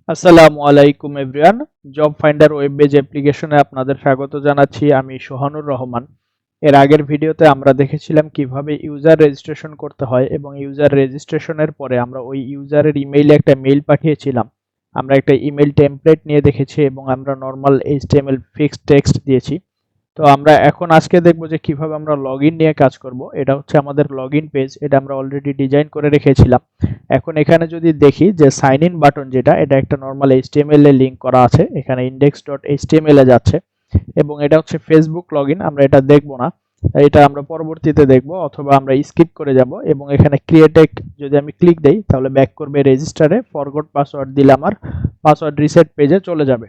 আসসালামু আলাইকুম everyone. Job finder web page অ্যাপ্লিকেশনে আপনাদের স্বাগত জানাচ্ছি। আমি সোহানুর রহমান। এর আগের ভিডিওতে আমরা দেখেছিলাম কিভাবে ইউজার রেজিস্ট্রেশন করতে হয় এবং ইউজার রেজিস্ট্রেশনের পরে আমরা ওই ইউজারের ইমেইলে একটা মেইল পাঠিয়েছিলাম। আমরা একটা ইমেইল টেমপ্লেট নিয়ে দেখেছি এবং আমরা নর্মাল এইচটিএমএল ফিক্সড টেক্সট দিয়েছি। তো আমরা এখন আজকে দেখব যে কিভাবে আমরা লগইন নিয়ে কাজ করব। এটা হচ্ছে আমাদের লগইন পেজ, এটা আমরা অলরেডি ডিজাইন করে রেখেছিলাম। এখন এখানে যদি দেখি যে সাইন ইন বাটন যেটা, এটা একটা নরমাল এইচটিএমএল এ লিংক করা আছে, এখানে index.html এ যাচ্ছে এবং এটা হচ্ছে ফেসবুক লগইন। আমরা এটা দেখব না, এটা আমরা পরবর্তীতে দেখব অথবা আমরা স্কিপ করে যাব এবং এখানে ক্রিয়েট যদি আমি ক্লিক দেই তাহলে ব্যাক করবে রেজিস্টারে। ফরগট পাসওয়ার্ড দিলে আমার পাসওয়ার্ড রিসেট পেজে চলে যাবে।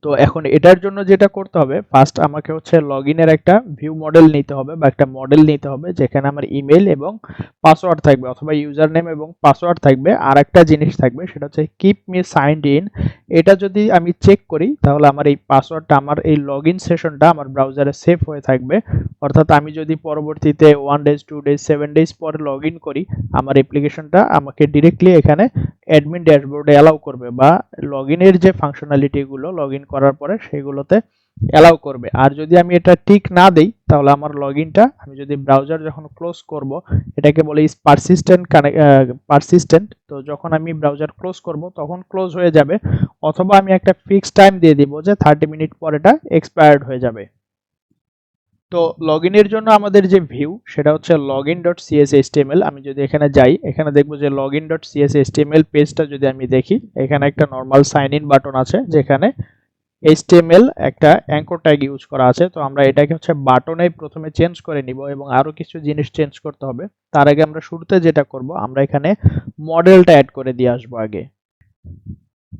তো এখন এটার জন্য যেটা করতে হবে, ফার্স্ট আমাকে হচ্ছে লগইনের একটা ভিউ মডেল নিতে হবে বা একটা মডেল নিতে হবে যেখানে আমার ইমেল এবং পাসওয়ার্ড থাকবে অথবা ইউজার নেম এবং পাসওয়ার্ড থাকবে। আর একটা জিনিস থাকবে সেটা হচ্ছে কিপ মি সাইনড ইন। এটা যদি আমি চেক করি তাহলে আমার এই পাসওয়ার্ডটা, আমার এই লগইন সেশনটা আমার ব্রাউজারে সেভ হয়ে থাকবে। অর্থাৎ আমি যদি পরবর্তীতে 1 ডেজ 2 ডেজ 7 ডেজ পরে লগইন করি, আমার অ্যাপ্লিকেশনটা আমাকে ডিরেক্টলি এখানে অ্যাডমিন ড্যাশবোর্ডে অ্যালাউ করবে বা লগইনের যে ফাংশনালিটিগুলো লগইন করার পরে সেগুলোতে অ্যালাউ করবে। আর যদি আমি এটা টিক না দেই তাহলে আমার লগইনটা, আমি যদি ব্রাউজার যখন ক্লোজ করব, এটাকে বলে ইজ পারসিস্টেন্ট। তো যখন আমি ব্রাউজার ক্লোজ করব তখন ক্লোজ হয়ে যাবে, অথবা আমি একটা ফিক্সড টাইম দিয়ে দিব যে 30 মিনিট পর এটা এক্সপায়ার্ড হয়ে যাবে। তো লগইনের জন্য আমাদের যে ভিউ সেটা হচ্ছে login.cshtml। আমি যদি এখানে যাই, এখানে দেখবো যে login.cshtml পেজটা যদি আমি দেখি, এখানে একটা নরমাল সাইন ইন বাটন আছে যেখানে HTML একটা অ্যাঙ্কর ট্যাগ ইউজ করা আছে। তো আমরা এটাকে হচ্ছে বাটনে প্রথমে চেঞ্জ করে নিব এবং আরো কিছু জিনিস চেঞ্জ করতে হবে। তার আগে আমরা শুরুতে যেটা করব, আমরা এখানে মডেলটা অ্যাড করে দিয়ে আসবো আগে।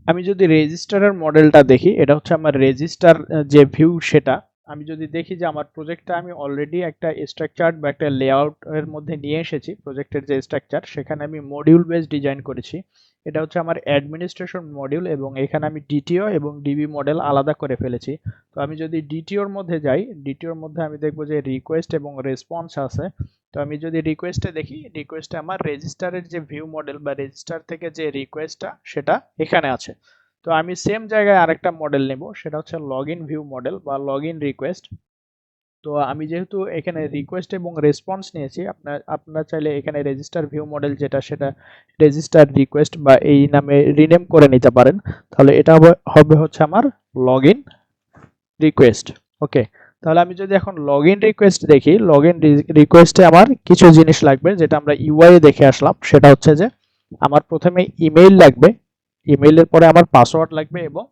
আমি যদি রেজিস্টারের মডেলটা দেখি, এটা হচ্ছে আমার রেজিস্টার যে ভিউ সেটা। আমি যদি দেখি যে আমার প্রজেক্টটা আমি অলরেডি একটা স্ট্রাকচার বা একটা লেআউট এর মধ্যে নিয়ে এসেছি, প্রজেক্টের যে স্ট্রাকচার সেখানে আমি মডিউল বেস ডিজাইন করেছি। এটা হচ্ছে আমার অ্যাডমিনিস্ট্রেশন মডিউল এবং এখানে আমি ডিটিও এবং ডিবি মডেল আলাদা করে ফেলেছি। তো আমি যদি ডিটিওর মধ্যে যাই, ডিটিওর মধ্যে আমি দেখবো যে রিকোয়েস্ট এবং রেসপন্স আছে। তো আমি যদি রিকোয়েস্টে দেখি, রিকোয়েস্টে আমার রেজিস্টারের যে ভিউ মডেল বা রেজিস্টার থেকে যে রিকোয়েস্টটা সেটা এখানে আছে। তো আমি সেম জায়গায় আরেকটা মডেল নেব, সেটা হচ্ছে লগইন ভিউ মডেল বা লগইন রিকোয়েস্ট। তো আমি যেহেতু এখানে রিকোয়েস্ট এবং রেসপন্স নিয়েছি, আপনারা চাইলে এখানে রেজিস্টার ভিউ মডেল যেটা সেটা রেজিস্টার রিকোয়েস্ট বা এই নামে রিনেম করে নিতে পারেন। তাহলে এটা হবে হচ্ছে আমার লগইন রিকোয়েস্ট। ওকে, তাহলে আমি যদি এখন লগইন রিকোয়েস্ট দেখি, লগইন রিকোয়েস্টে আমার কিছু জিনিস লাগবে যেটা আমরা ইউআই এ দেখে আসলাম। সেটা হচ্ছে যে আমার প্রথমে ইমেইল লাগবে, ইমেইলের পরে আমার পাসওয়ার্ড লাগবে এবং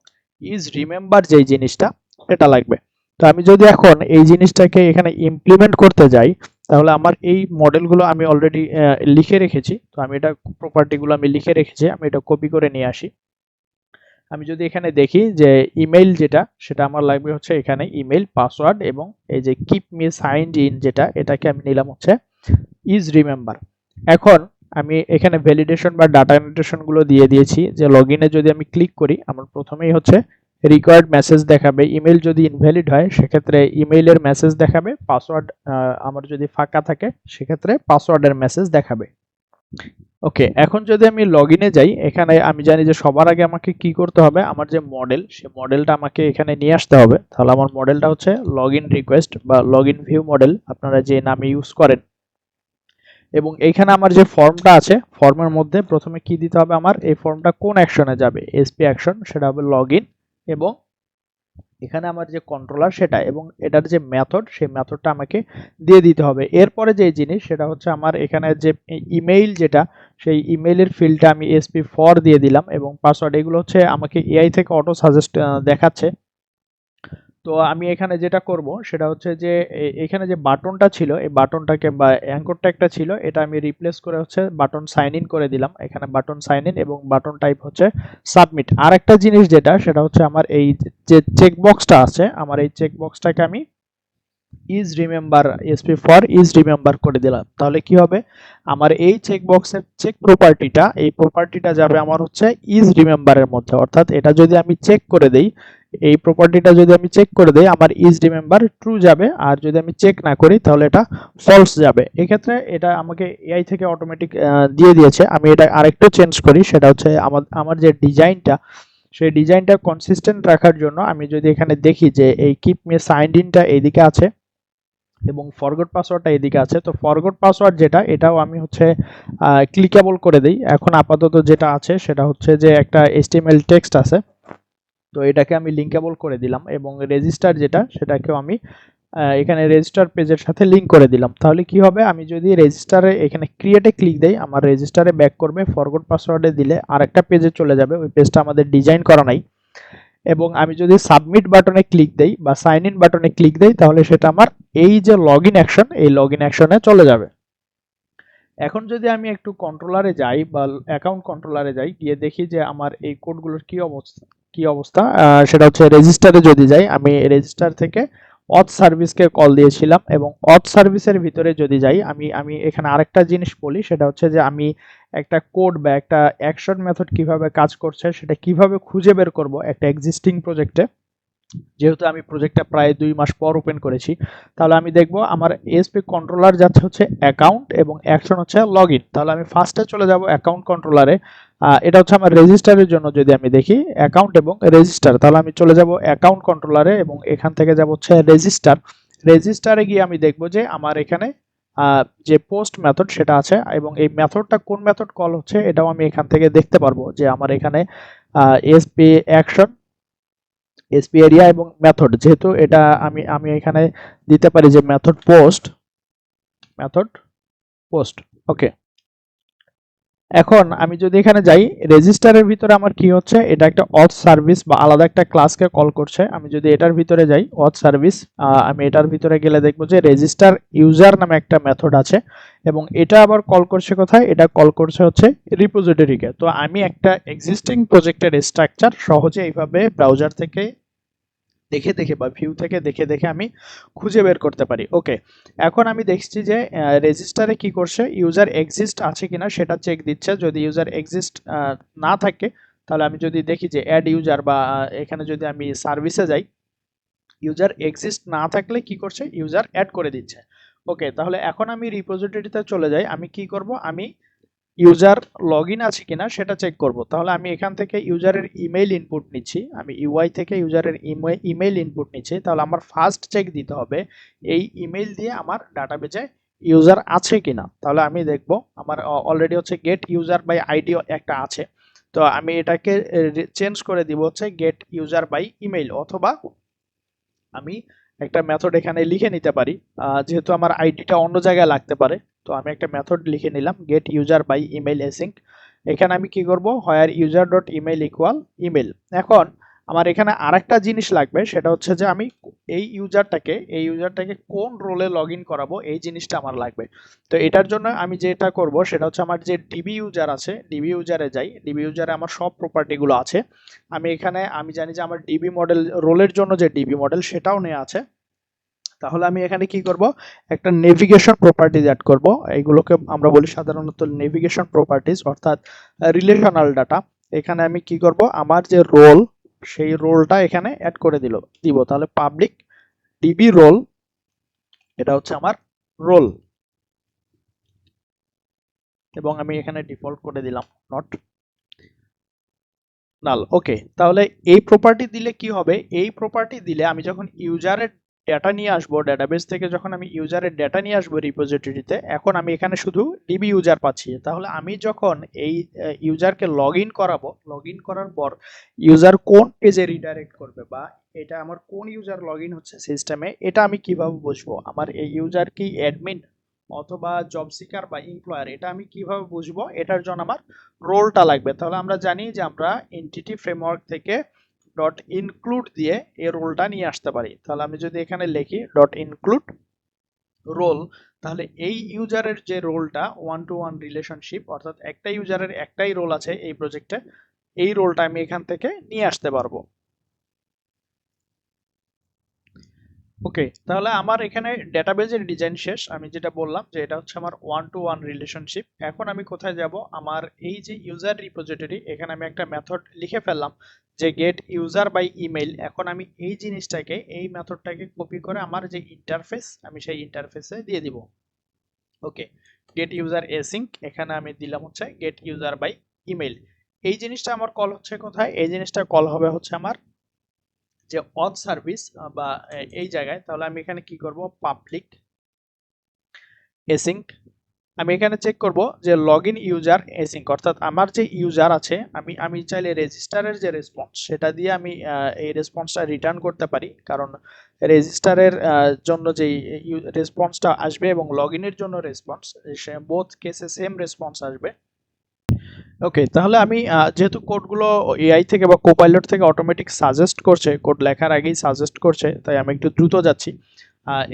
ইজ রিমেম্বার যেই জিনিসটা এটা লাগবে। তো আমি যদি এখন এই জিনিসটাকে এখানে ইমপ্লিমেন্ট করতে যাই তাহলে আমার এই মডেলগুলো আমি অলরেডি লিখে রেখেছি। তো আমি এটা প্রপার্টিগুলো আমি লিখে রেখেছি, আমি এটা কপি করে নিয়ে আসি। আমি যদি এখানে দেখি যে ইমেইল যেটা সেটা আমার লাগবে হচ্ছে এখানে ইমেইল পাসওয়ার্ড এবং এই যে কিপ মি সাইনড ইন যেটা, এটাকে আমি নিলাম হচ্ছে ইজ রিমেম্বার। এখন আমি এখানে ভ্যালিডেশন বা ডাটা অ্যানোটেশন গুলো দিয়ে দিয়েছি যে লগইনে যদি আমি ক্লিক করি আমার প্রথমেই হচ্ছে রিকোয়ার্ড মেসেজ দেখাবে। ইমেল যদি ইনভ্যালিড হয় সেক্ষেত্রে ইমেইলের মেসেজ দেখাবে, পাসওয়ার্ড আমার যদি ফাঁকা থাকে সেক্ষেত্রে পাসওয়ার্ডের মেসেজ দেখাবে। ওকে, এখন যদি আমি লগইনে যাই, এখানে আমি জানি যে সবার আগে আমাকে কি করতে হবে, আমার যে মডেল সেই মডেলটা আমাকে এখানে নিয়ে আসতে হবে। তাহলে আমার মডেলটা হচ্ছে লগইন রিকোয়েস্ট বা লগইন ভিউ মডেল, আপনারা যে নামে ইউজ করেন। এবং এইখানে আমার যে ফর্মটা আছে, ফর্মের মধ্যে প্রথমে কি দিতে হবে, আমার এই ফর্মটা কোন অ্যাকশনে যাবে, এসপি অ্যাকশন, সেটা হবে লগইন। এবং এখানে আমার যে কন্ট্রোলার সেটা এবং এটার যে মেথড সেই মেথডটা আমাকে দিয়ে দিতে হবে। এরপরে যে জিনিস সেটা হচ্ছে আমার এখানে যে ইমেইল যেটা, সেই ইমেইলের ফিল্ডটা আমি SP4 দিয়ে দিলাম এবং পাসওয়ার্ড, এগুলো হচ্ছে আমাকে এআই থেকে অটো সাজেস্ট দেখাচ্ছে। তো আমি এখানে যেটা করব সেটা হচ্ছে যে এখানে যে বাটনটা ছিল এই বাটনটাকে বা অ্যাঙ্কর ট্যাগটা ছিল এটা আমি রিপ্লেস করে হচ্ছে বাটন সাইন ইন করে দিলাম। এখানে বাটন সাইন ইন এবং বাটন টাইপ হচ্ছে সাবমিট। আর একটা জিনিস যেটা সেটা হচ্ছে আমার এই যে চেক বক্সটা আছে, আমার এই চেক বক্সটাকে আমি is remember SP4 is remember করে দিলাম। তাহলে কি হবে, আমার এই চেক বক্সের চেক প্রপার্টিটা, এই প্রপার্টিটা যাবে আমার হচ্ছে ইজ রিমেম্বারের মধ্যে। অর্থাৎ এটা যদি আমি চেক করে দেই, এই প্রপার্টিটা যদি আমি চেক করে দেই আমার ইজ রিমেম্বার ট্রু যাবে, আর যদি আমি চেক না করি তাহলে এটা ফলস যাবে। এক্ষেত্রে এটা আমাকে এআই থেকে অটোমেটিক দিয়ে দিয়েছে। আমি এটা আরেকটু চেঞ্জ করি, সেটা হচ্ছে আমার যে ডিজাইনটা, সেই ডিজাইনটা কনসিস্টেন্ট রাখার জন্য আমি যদি এখানে দেখি যে এই কিপ মি সাইনড ইনটা এইদিকে আছে এবং ফরগট পাসওয়ার্ডটা এদিকে আছে, তো ফরগট পাসওয়ার্ড যেটা এটাও আমি হচ্ছে ক্লিকেবল করে দিই। এখন আপাতত যেটা আছে সেটা হচ্ছে যে একটা HTML টেক্সট আছে, তো এটাকে আমি লিঙ্কেবল করে দিলাম, এবং রেজিস্টার যেটা সেটাকেও আমি এখানে রেজিস্টার পেজের সাথে লিঙ্ক করে দিলাম। তাহলে কি হবে, আমি যদি রেজিস্টারে এখানে ক্রিয়েটে ক্লিক দেই আমার রেজিস্টারে ব্যাক করবে, ফরগট পাসওয়ার্ডে দিলে আরেকটা পেজে চলে যাবে, ওই পেজটা আমাদের ডিজাইন করা নাই। এবং আমি যদি সাবমিট বাটনে ক্লিক দেই বা সাইন ইন বাটনে ক্লিক দেই তাহলে সেটা আমার এই যে লগইন অ্যাকশন, এই লগইন অ্যাকশনে চলে যাবে। এখন যদি আমি একটু কন্ট্রোলারে যাই বা অ্যাকাউন্ট কন্ট্রোলারে যাই, গিয়ে দেখি যে আমার এই কোডগুলোর কি অবস্থা, সেটা হচ্ছে রেজিস্টারে যদি যাই, আমি রেজিস্টার থেকে অথ সার্ভিসকে কল দিয়েছিলাম, এবং অথ সার্ভিসের ভিতরে যদি যাই, আমি এখানে আরেকটা জিনিস বলি, সেটা হচ্ছে যে আমি একটা কোড বা একটা অ্যাকশন মেথড কিভাবে কাজ করছে সেটা কিভাবে খুঁজে বের করব একটা এক্সিস্টিং প্রজেক্টে। যেহেতু আমি প্রজেক্টটা প্রায় 2 মাস পর ওপেন করেছি, তাহলে আমি দেখব আমার এএসপি কন্ট্রোলার যাচ্ছে হচ্ছে অ্যাকাউন্ট এবং অ্যাকশন হচ্ছে লগইন। তাহলে আমি ফার্স্টে চলে যাব অ্যাকাউন্ট কন্ট্রোলারে, এটা হচ্ছে আমার রেজিস্টারের জন্য। যদি আমি দেখি অ্যাকাউন্ট এবং রেজিস্টার, তাহলে আমি চলে যাব অ্যাকাউন্ট কন্ট্রোলারে এবং এখান থেকে যাব হচ্ছে রেজিস্টারে গিয়ে আমি দেখব যে আমার এখানে যে পোস্ট মেথড সেটা আছে, এবং এই মেথডটা কোন মেথড কল হচ্ছে এটাও আমি এখান থেকে দেখতে পারবো, যে আমার এখানে এসপি অ্যাকশন, এসপি এরিয়া এবং মেথড, যেহেতু এটা আমি এখানে দিতে পারি যে মেথড পোস্ট। ওকে, এখন আমি যদি এখানে যাই রেজিস্টারের ভিতরে আমার কি হচ্ছে, এটা একটা অথ সার্ভিস বা আলাদা একটা ক্লাসকে কল করছে। আমি যদি এটার ভিতরে যাই অথ সার্ভিস, আমি এটার ভিতরে গেলে দেখবো যে রেজিস্টার ইউজার নামে একটা মেথড আছে, এবং এটা আবার কল করছে কোথায়, এটা কল করছে হচ্ছে রিপোজিটরিকে। তো আমি একটা এক্সিস্টিং প্রজেক্টের স্ট্রাকচার সহজে এইভাবে ব্রাউজার থেকে দেখে দেখে বা ভিউ থেকে দেখে দেখে আমি খুঁজে বের করতে পারি। ওকে, এখন আমি দেখছি যে রেজিস্টারে কি করছে, ইউজার এক্সিস্ট আছে কিনা সেটা চেক দিচ্ছে। যদি ইউজার এক্সিস্ট না থাকে তাহলে আমি যদি দেখি যে অ্যাড ইউজার, বা এখানে যদি আমি সার্ভিসে যাই, ইউজার এক্সিস্ট না থাকলে কি করছে, ইউজার অ্যাড করে দিচ্ছে। ওকে, তাহলে এখন আমি রিপোজিটরিতে চলে যাই, আমি কি করব, আমি ইউজার লগইন আছে কিনা সেটা চেক করব। তাহলে আমি এখান থেকে ইউজারের ইমেইল ইনপুট নিচ্ছি, আমি ইউআই থেকে ইউজারের ইমেইল ইনপুট নিচ্ছি। তাহলে আমার ফার্স্ট চেক দিতে হবে এই ইমেইল দিয়ে আমার ডাটাবেজে ইউজার আছে কিনা। তাহলে আমি দেখব আমার অলরেডি হচ্ছে গেট ইউজার বাই আইডি একটা আছে, তো আমি এটাকে চেঞ্জ করে দিব হচ্ছে গেট ইউজার বাই ইমেইল, অথবা আমি একটা মেথড এখানে লিখে নিতে পারি, যেহেতু আমার আইডিটা অন্য জায়গায় লাগতে পারে। তো আমি একটা মেথড লিখে নিলাম get user by email async. এখানে আমি কি করব, where user dot email equal email. এখন আমার এখানে আরেকটা জিনিস লাগবে, সেটা হচ্ছে যে আমি এই ইউজারটাকে কোন রোলে লগ ইন করাবো, এই জিনিসটা আমার লাগবে। তো এটার জন্য আমি যেটা করব সেটা হচ্ছে আমার যে ডিবি ইউজার আছে, ডিবি ইউজারে যাই, ডিবি ইউজারে আমার সব প্রপার্টিগুলো আছে। আমি জানি যে আমার ডিবি মডেল রোলের জন্য যে ডিবি মডেল সেটাও নেওয়া আছে। তাহলে আমি এখানে কি করব, একটা নেভিগেশন প্রপার্টিজ অ্যাড করব। এইগুলোকে আমরা বলি সাধারণত নেভিগেশন প্রপার্টিজ, অর্থাৎ রিলেশনাল ডাটা। এখানে আমি কি করব, আমার যে রোল সেই রোলটা এখানে অ্যাড করে দিব। তাহলে পাবলিক ডিবি রোল, এটা হচ্ছে আমার রোল, এবং আমি এখানে ডিফল্ট করে দিলাম নট নাল। ওকে, তাহলে এই প্রপার্টি দিলে কি হবে, এই প্রপার্টি দিলে আমি যখন ইউজারের ডেটা নিয়ে আসবো ডেটাবেস থেকে, যখন আমি ইউজারের ডেটা নিয়ে আসবো রিপোজিটরিতে, এখন আমি এখানে শুধু ডিবি ইউজার পাচ্ছি। তাহলে আমি যখন এই ইউজারকে লগ ইন করাবো, লগ ইন করার পর ইউজার কোন পেজে রিডাইরেক্ট করবে, বা এটা আমার কোন ইউজার লগ ইন হচ্ছে সিস্টেমে, এটা আমি কিভাবে বুঝবো, আমার এই ইউজার কি অ্যাডমিন অথবা জব সিকার বা এমপ্লয়ার, এটা আমি কিভাবে বুঝবো, এটার জন্য আমার রোলটা লাগবে। তাহলে আমরা জানি যে আমরা এন্টিটি ফ্রেমওয়ার্ক থেকে ডট ইনক্লুড দিয়ে এই রোলটা নিয়ে আসতে পারি। তাহলে আমি যদি এখানে লিখি ডট ইনক্লুড রোল, তাহলে এই ইউজারের যে রোলটা 1-to-1 রিলেশনশিপ, অর্থাৎ একটা ইউজারের একটাই রোল আছে এই প্রজেক্টে, এই রোলটা আমি এখান থেকে নিয়ে আসতে পারবো। ওকে, তাহলে আমার এখানে ডেটাবেজের ডিজাইন শেষ। আমি যেটা বললাম যে এটা হচ্ছে আমার 1-to-1 রিলেশনশিপ। এখন আমি কোথায় যাব, আমার এই যে ইউজার রিপোজিটরি, এখানে আমি একটা মেথড লিখে ফেললাম। যে গেট ইউজার বাই ইমেল, এখন আমি এই জিনিসটাকে এই মেথডটাকে কপি করে আমার যে ইন্টারফেস আমি সেই ইন্টারফেসে দিয়ে দিব। ওকে, গেট ইউজার এসিঙ্ক, এখানে আমি দিলাম হচ্ছে গেট ইউজার বাই ইমেল। এই জিনিসটা আমার কল হচ্ছে কোথায়? এই জিনিসটা কল হবে হচ্ছে আমার যে অথ সার্ভিস বা এই জায়গায়। তাহলে আমি এখানে কি করব, পাবলিক এসিঙ্ক, আমি এখানে চেক করব যে লগইন ইউজার এসিঙ্ক, অর্থাৎ আমার যে ইউজার আছে আমি চাইলে রেজিস্টারের যে রেসপন্স সেটা দিয়ে আমি এই রেসপন্সটা রিটার্ন করতে পারি, কারণ রেজিস্টারের জন্য যে রেসপন্সটা আসবে এবং লগইনের জন্য রেসপন্স, বোথ কেসে সেম রেসপন্স আসবে। ওকে, তাহলে আমি যেহেতু কোডগুলো এআই থেকে বা কোপাইলট থেকে অটোমেটিক সাজেস্ট করছে, কোড লেখার আগেই সাজেস্ট করছে, তাই আমি একটু দ্রুত যাচ্ছি।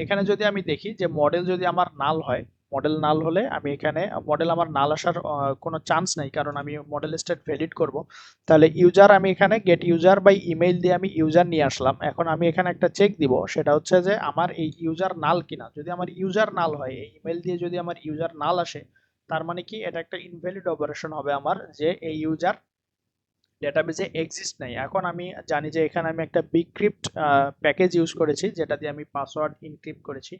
এখানে যদি আমি দেখি যে মডেল যদি আমার নাল হয়, মডেল নাল হলে আমি এখানে মডেল আমার নাল আসার কোনো চান্স নেই, কারণ আমি মডেল স্টেট ভ্যালিড করব। তাহলে ইউজার, আমি এখানে গেট ইউজার বাই ইমেইল দিয়ে আমি ইউজার নিয়ে আসলাম। এখন আমি এখানে একটা চেক দিব, সেটা হচ্ছে যে আমার এই ইউজার নাল কিনা। যদি আমার ইউজার নাল হয়, এই ইমেল দিয়ে যদি আমার ইউজার নাল আসে, তার মানে কি এটা একটা ইনভ্যালিড অপারেশন হবে আমার, যে এই ইউজার ডেটাবেজে এক্সিস্ট নাই। এখন আমি জানি যে এখানে আমি একটা বিক্রিপ্ট প্যাকেজ ইউজ করেছি, যেটা দিয়ে আমি পাসওয়ার্ড ইনক্রিপ্ট করেছি,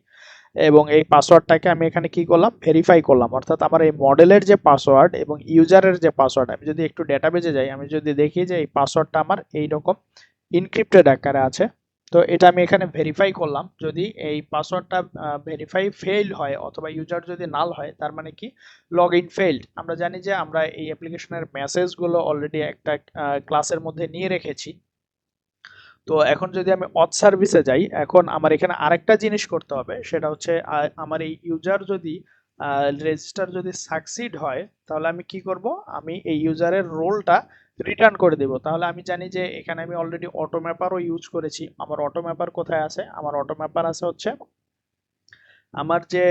এবং এই পাসওয়ার্ডটাকে আমি এখানে কি করলাম, ভেরিফাই করলাম। অর্থাৎ আমার এই মডেলের যে পাসওয়ার্ড এবং ইউজারের যে পাসওয়ার্ড, আমি যদি একটু ডেটাবেজে যাই, আমি যদি দেখি যে এই পাসওয়ার্ডটা আমার এইরকম ইনক্রিপ্টেড আকারে আছে, তো এটা আমি এখানে ভেরিফাই করলাম। যদি এই পাসওয়ার্ডটা ভেরিফাই ফেইল হয় অথবা ইউজার যদি নাল হয়, তার মানে কি লগ ইন ফেইল্ড। আমরা জানি যে আমরা এই অ্যাপ্লিকেশনের মেসেজগুলো অলরেডি একটা ক্লাসের মধ্যে নিয়ে রেখেছি। তো এখন যদি আমি অথ সার্ভিসে যাই, এখন আমার এখানে আরেকটা জিনিস করতে হবে, সেটা হচ্ছে আমার এই ইউজার যদি রেজিস্টার যদি সাকসিড হয়, তাহলে আমি কি করব, আমি এই ইউজারের রোলটা রিটার্ন করে দেব। তাহলে আমি জানি যে এখানে আমি অলরেডি অটো ম্যাপারও ইউজ করেছি। আমার অটো ম্যাপার কোথায় আছে? আমার অটো ম্যাপার আছে হচ্ছে আমার যে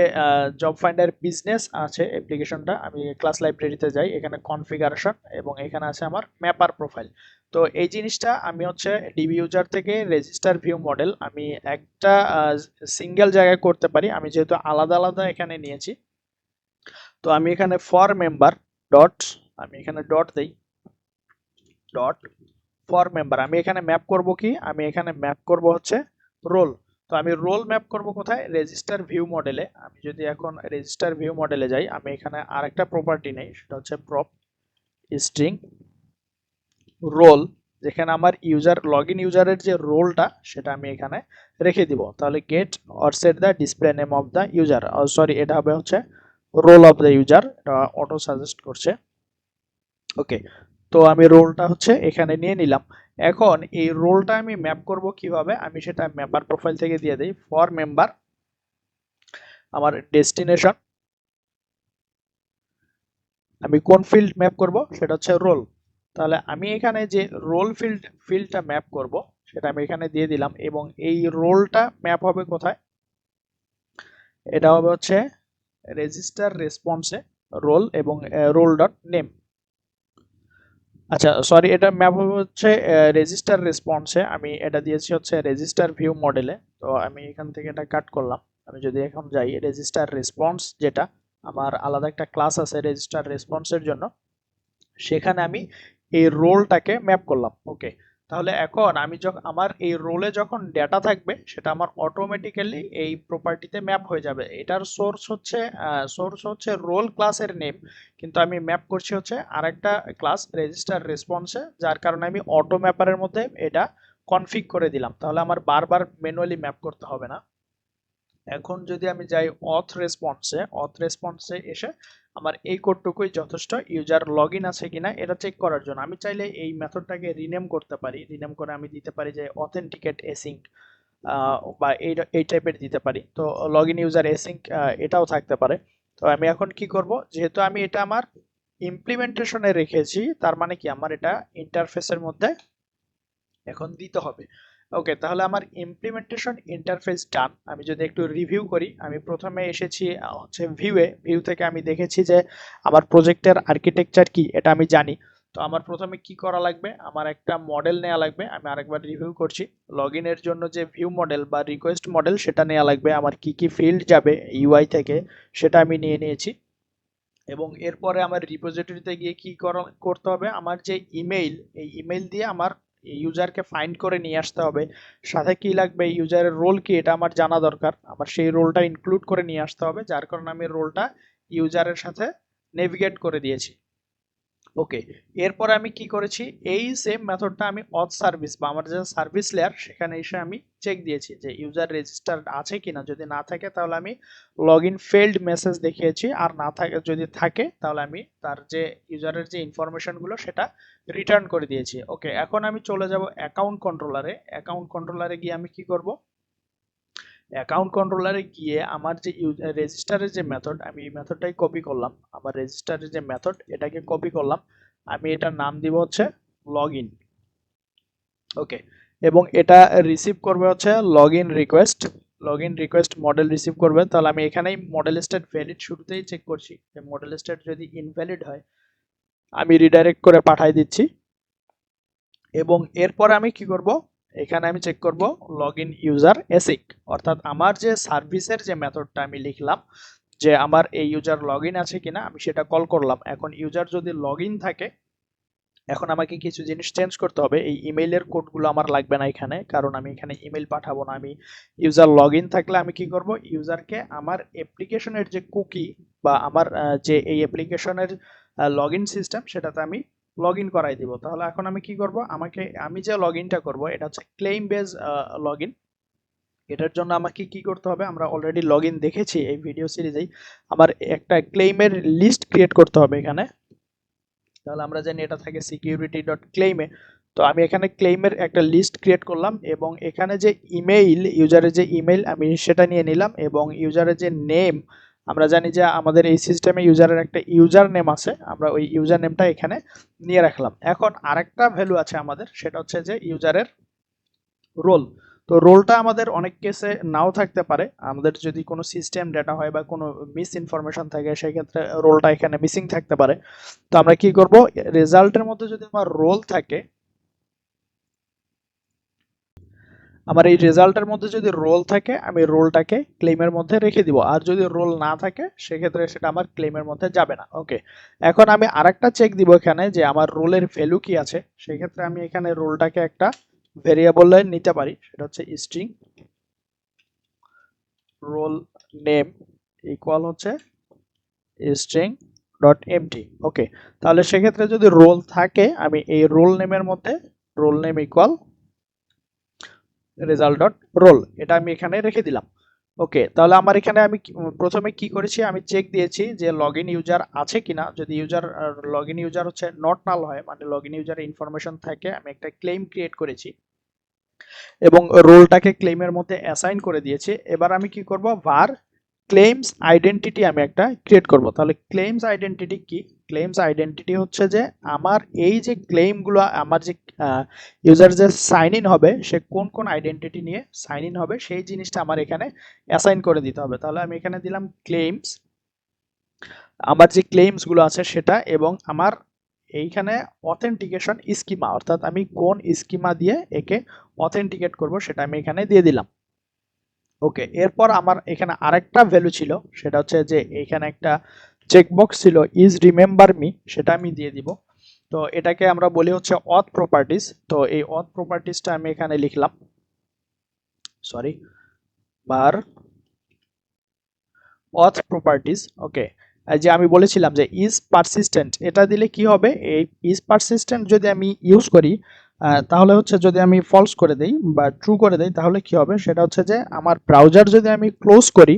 জব ফাইন্ডার বিজনেস আছে অ্যাপ্লিকেশনটা, আমি ক্লাস লাইব্রেরিতে যাই, এখানে কনফিগারেশন এবং এখানে আছে আমার ম্যাপার প্রোফাইল। তো এই জিনিসটা আমি হচ্ছে ডিবি ইউজার থেকে রেজিস্টার ভিউ মডেল আমি একটা সিঙ্গেল জায়গায় করতে পারি। আমি যেহেতু আলাদা আলাদা এখানে নিয়েছি, তো আমি এখানে ফর মেম্বার ডট, আমি এখানে ডট দেই, ডট ফর মেম্বার, আমি এখানে ম্যাপ করব কি, আমি এখানে ম্যাপ করব হচ্ছে রোল। তো আমি রোল ম্যাপ করব কোথায়? রেজিস্টার ভিউ মডেলে। আমি যদি এখন রেজিস্টার ভিউ মডেলে যাই, আমি এখানে আরেকটা প্রপার্টি নেই, সেটা হচ্ছে প্রপ স্ট্রিং রোল, যেখানে আমার ইউজার লগইন ইউজারের যে রোলটা সেটা আমি এখানে রেখে দিব। তাহলে get or set the display name of the user, sorry এটা হবে হচ্ছে রোল অফ দ্য ইউজার, এটা অটো সাজেস্ট করছে। ওকে, তো আমি রোলটা হচ্ছে এখানে নিয়ে নিলাম। এখন এই রোলটা আমি ম্যাপ করব কিভাবে, আমি সেটা ম্যাপার প্রোফাইল থেকে দিয়ে দেই। ফর মেম্বার আমার ডেস্টিনেশন, আমি কোন ফিল্ড ম্যাপ করব, সেটা হচ্ছে রোল। তাহলে আমি এখানে যে রোল ফিল্ডটা ম্যাপ করব সেটা আমি এখানে দিয়ে দিলাম, এবং এই রোলটা ম্যাপ হবে কোথায়? এটা হবে হচ্ছে রেজিস্টার রেসপন্সে রোল এবং রোল ডট নেম। আচ্ছা সরি, এটা ম্যাপ হবে হচ্ছে রেজিস্টার রেসপন্সে, আমি এটা দিয়েছি হচ্ছে রেজিস্টার ভিউ মডেলে। তো আমি এখান থেকে এটা কাট করলাম। আমি যদি এখন যাই রেজিস্টার রেসপন্স, যেটা আমার আলাদা একটা ক্লাস আছে রেজিস্টার রেসপন্সের জন্য, সেখানে আমি এই রোলটাকে ম্যাপ করলাম। ওকে, তাহলে এখন আমি যখন আমার এই রোলে যখন ডেটা থাকবে, সেটা আমার অটোমেটিক্যালি এই প্রপার্টিতে ম্যাপ হয়ে যাবে। এটার সোর্স হচ্ছে রোল ক্লাসের নেম, কিন্তু আমি ম্যাপ করছি হচ্ছে আরেকটা ক্লাস রেজিস্টার রেসপন্সে, যার কারণে আমি অটো ম্যাপারের মধ্যে এটা কনফিগ করে দিলাম। তাহলে আমার বারবার ম্যানুয়ালি ম্যাপ করতে হবে না। এখন যদি আমি যাই অথ রেসপন্সে এসে আমার এই কোডটুকুই যথেষ্ট ইউজার লগ ইন আছে কিনা এটা চেক করার জন্য। আমি চাইলে এই মেথডটাকে রিনেম করতে পারি, রিনেম করে আমি দিতে পারি যে অথেন্টিকেট এসিঙ্ক বা এই টাইপের দিতে পারি। তো লগ ইন ইউজার এসিঙ্ক এটাও থাকতে পারে। তো আমি এখন কি করব, যেহেতু আমি এটা আমার ইমপ্লিমেন্টেশনে রেখেছি, তার মানে কি আমার এটা ইন্টারফেসের মধ্যে এখন দিতে হবে। ওকে, তাহলে আমার ইমপ্লিমেন্টেশন ইন্টারফেস ডান। আমি যদি একটু রিভিউ করি, আমি প্রথমে এসেছি হচ্ছে ভিউ থেকে আমি দেখেছি যে আমার প্রজেক্টের আর্কিটেকচার কি এটা আমি জানি। তো আমার প্রথমে কি করা লাগবে, আমার একটা মডেল নেওয়া লাগবে। আমি আরেকবার রিভিউ করছি, লগইনের জন্য যে ভিউ মডেল বা রিকোয়েস্ট মডেল সেটা নেওয়া লাগবে। আমার কি কি ফিল্ড যাবে ইউআই থেকে সেটা আমি নিয়ে নিয়েছি, এবং এরপরে আমার রিপোজিটরিতে গিয়ে কি করতে হবে, আমার যে ইমেইল, এই ইমেইল দিয়ে আমার ইউজারকে ফাইন্ড করে নিয়ে আসতে হবে, সাথে কি লাগবে, ইউজারের রোল কি এটা আমার জানা দরকার, আমার সেই রোলটা ইনক্লুড করে নিয়ে আসতে হবে, যার কারণে আমি রোলটা ইউজারের সাথে নেভিগেট করে দিয়েছি। ওকে, এরপর আমি কি করেছি, এই সেম মেথডটা আমি অথ সার্ভিস বা আমার যে সার্ভিস লেয়ার সেখানে এসে আমি চেক দিয়েছি যে ইউজার রেজিস্টার্ড আছে কিনা, যদি না থাকে তাহলে আমি লগ ইন ফেইল্ড মেসেজ দেখিয়েছি, আর না থাকে যদি থাকে তাহলে আমি তার যে ইউজারের যে ইনফরমেশনগুলো সেটা রিটার্ন করে দিয়েছি। ওকে, এখন আমি চলে যাব অ্যাকাউন্ট কন্ট্রোলারে। অ্যাকাউন্ট কন্ট্রোলারে গিয়ে আমি কি করব, অ্যাকাউন্ট কন্ট্রোলারে গিয়ে আমার যে রেজিস্টারের যে মেথড, আমি এই মেথডটাই কপি করলাম, আমার রেজিস্টারের যে মেথড এটাকে কপি করলাম, আমি এটার নাম দিব হচ্ছে লগইন। ওকে, এবং এটা রিসিভ করবে হচ্ছে login request, login request model receive করবে। তাহলে আমি এখানেই মডেল স্টেট ভ্যালিড শুরুতেই চেক করছি, যে মডেল স্টেট যদি ইনভ্যালিড হয় আমি রিডাইরেক্ট করে পাঠাই দিচ্ছি। এবং এরপর আমি কি করব, এখানে আমি চেক করব লগইন ইউজার এসিক, অর্থাৎ আমার যে সার্ভিসের যে মেথডটা আমি লিখলাম যে আমার এই ইউজার লগইন আছে কিনা, আমি সেটা কল করলাম। এখন ইউজার যদি লগইন থাকে, এখন আমাকে কিছু জিনিস চেঞ্জ করতে হবে, এই ইমেইলের কোডগুলো আমার লাগবে না এখানে, কারণ আমি এখানে ইমেইল পাঠাবো না। আমি ইউজার লগইন থাকলে আমি কি করব, ইউজারকে আমার অ্যাপ্লিকেশনের যে কুকি বা আমার যে এই অ্যাপ্লিকেশনের লগইন সিস্টেম সেটাতে আমি লগইন করাই দিব। তাহলে এখন আমি কি করব, আমি যে লগইনটা করব এটা হচ্ছে ক্লেম বেজ লগইন। এটার জন্য আমাকে কি করতে হবে, আমরা অলরেডি লগইন দেখেছি এই ভিডিও সিরিজেই, আমার একটা ক্লেইমের লিস্ট ক্রিয়েট করতে হবে এখানে। তাহলে আমরা জানি এটা থাকে security.claim-এ। তো আমি এখানে ক্লেইমের একটা লিস্ট ক্রিয়েট করলাম, এবং এখানে যে ইমেইল, ইউজারের যে ইমেইল আমি সেটা নিয়ে নিলাম, এবং ইউজারের যে নেম, আমরা জানি যে আমাদের এই সিস্টেমে ইউজারের একটা ইউজার নেম আছে, আমরা ওই ইউজার নেমটা এখানে নিয়ে রাখলাম। এখন আরেকটা ভ্যালু আছে আমাদের, সেটা হচ্ছে যে ইউজারের রোল। তো রোলটা আমাদের অনেক কেসে নাও থাকতে পারে, আমাদের যদি কোনো সিস্টেম ডেটা হয় বা কোনো মিস ইনফরমেশন থাকে সেক্ষেত্রে রোলটা এখানে মিসিং থাকতে পারে। তো আমরা কি করব, রেজাল্টের মধ্যে যদি আমার রোল থাকে, আমার এই রেজাল্টের মধ্যে যদি রোল থাকে আমি রোলটাকে ক্লেমের মধ্যে রেখে দিব, আর যদি রোল না থাকে সেক্ষেত্রে সেটা আমার ক্লেমের মধ্যে যাবে না। ওকে, এখন আমি আরেকটা চেক দিব এখানে যে আমার রোলের ভ্যালু কি আছে, সেক্ষেত্রে আমি এখানে রোলটাকে একটা ভেরিয়েবলে নিতে পারি, সেটা হচ্ছে স্ট্রিং রোল নেম ইকুয়াল হচ্ছে স্ট্রিং ডট এমটি। ওকে, তাহলে সেক্ষেত্রে যদি রোল থাকে আমি এই রোল নেমের মধ্যে role name equal result dot role, এটা আমি এখানে রেখে দিলাম। ওকে, তাহলে আমার এখানে আমি প্রথমে কি করেছি, আমি চেক দিয়েছি যে লগইন ইউজার আছে কিনা, যদি ইউজার লগইন ইউজার হচ্ছে নট নাল হয়, মানে লগইন ইউজারের ইনফরমেশন থাকে, আমি একটা ক্লেম ক্রিয়েট করেছি এবং রোলটাকে ক্লেমের মধ্যে অ্যাসাইন করে দিয়েছি। এবার আমি কি করব, var ক্লেমস আইডেন্টিটি আমি একটা ক্রিয়েট করব। তাহলে ক্লেমস আইডেন্টিটি কি, ক্লেমস আইডেন্টিটি হচ্ছে যে আমার এই যে ক্লেমগুলো, আমার যে ইউজার যে সাইন ইন হবে সে কোন কোন আইডেন্টিটি নিয়ে সাইন ইন হবে সেই জিনিসটা আমার এখানে অ্যাসাইন করে দিতে হবে। তাহলে আমি এখানে দিলাম ক্লেমস, আমার যে ক্লেমসগুলো আছে সেটা, এবং আমার এইখানে অথেন্টিকেশন স্কিমা, অর্থাৎ আমি কোন স্কিমা দিয়ে একে অথেন্টিকেট করব সেটা আমি এখানে দিয়ে দিলাম। ওকে, এরপর আমার এখানে আরেকটা ভ্যালু ছিল, সেটা হচ্ছে যে এখানে একটা চেকবক্স ছিল ইজ রিমেম্বার মি, সেটা আমি দিয়ে দিব। তো এটাকে আমরা বলি হচ্ছে অথ প্রপার্টিজ। তো এই অথ প্রপার্টিজটা আমি এখানে লিখলাম, সরি, বার অথ প্রপার্টিজ। ওকে, যে আমি বলেছিলাম যে ইজ পারসিস্টেন্ট, এটা দিলে কি হবে, এই ইজ পারসিস্টেন্ট যদি আমি ইউজ করি তাহলে হচ্ছে যদি আমি ফলস করে দেই বা ট্রু করে দেই তাহলে কি হবে, সেটা হচ্ছে যে আমার ব্রাউজার যদি আমি ক্লোজ করি,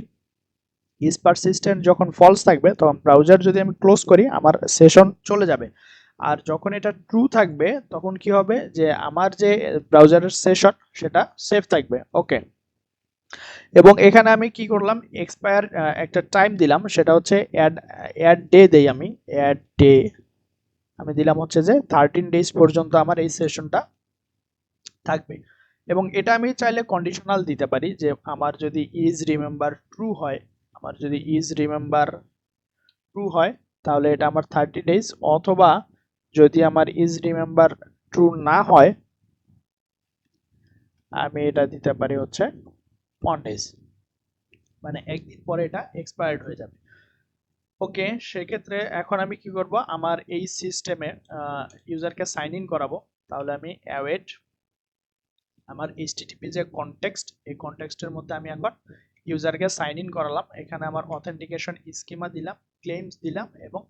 ইজ পারসিস্টেন্ট যখন ফলস থাকবে তখন ব্রাউজার যদি আমি ক্লোজ করি আমার সেশন চলে যাবে, আর যখন এটা ট্রু থাকবে তখন কি হবে, যে আমার যে ব্রাউজারের সেশন সেটা সেভ থাকবে। ওকে, এবং এখানে আমি কি করলাম, এক্সপায়ার একটা টাইম দিলাম, সেটা হচ্ছে অ্যাড ডে দেই, আমি অ্যাড ডে আমি দিলাম হচ্ছে যে 13 ডেজ পর্যন্ত আমার এই সেশনটা থাকবে। এবং এটা আমি চাইলে কন্ডিশনাল দিতে পারি, যে আমার যদি ইজ রিমেম্বার ট্রু হয়, আমার যদি ইজ রিমেম্বার ট্রু হয় তাহলে এটা আমার 30 ডেজ, অথবা যদি আমার ইজ রিমেম্বার ট্রু না হয় আমি এটা দিতে পারি হচ্ছে 1 ডেজ, মানে একদিন পরে এটা এক্সপায়ার্ড হয়ে যাবে। ওকে, সেক্ষেত্রে এখন আমি কি করব, আমার এই সিস্টেমে ইউজারকে সাইন ইন করাবো। তাহলে আমি অ্যাওয়েট আমার এইচটিটিপি যে কনটেক্সট, এই কনটেক্সটের মধ্যে আমি এখন ইউজারকে সাইন ইন করালাম, এখানে আমার অথেন্টিকেশন স্কিমা দিলাম, ক্লেইমস দিলাম এবং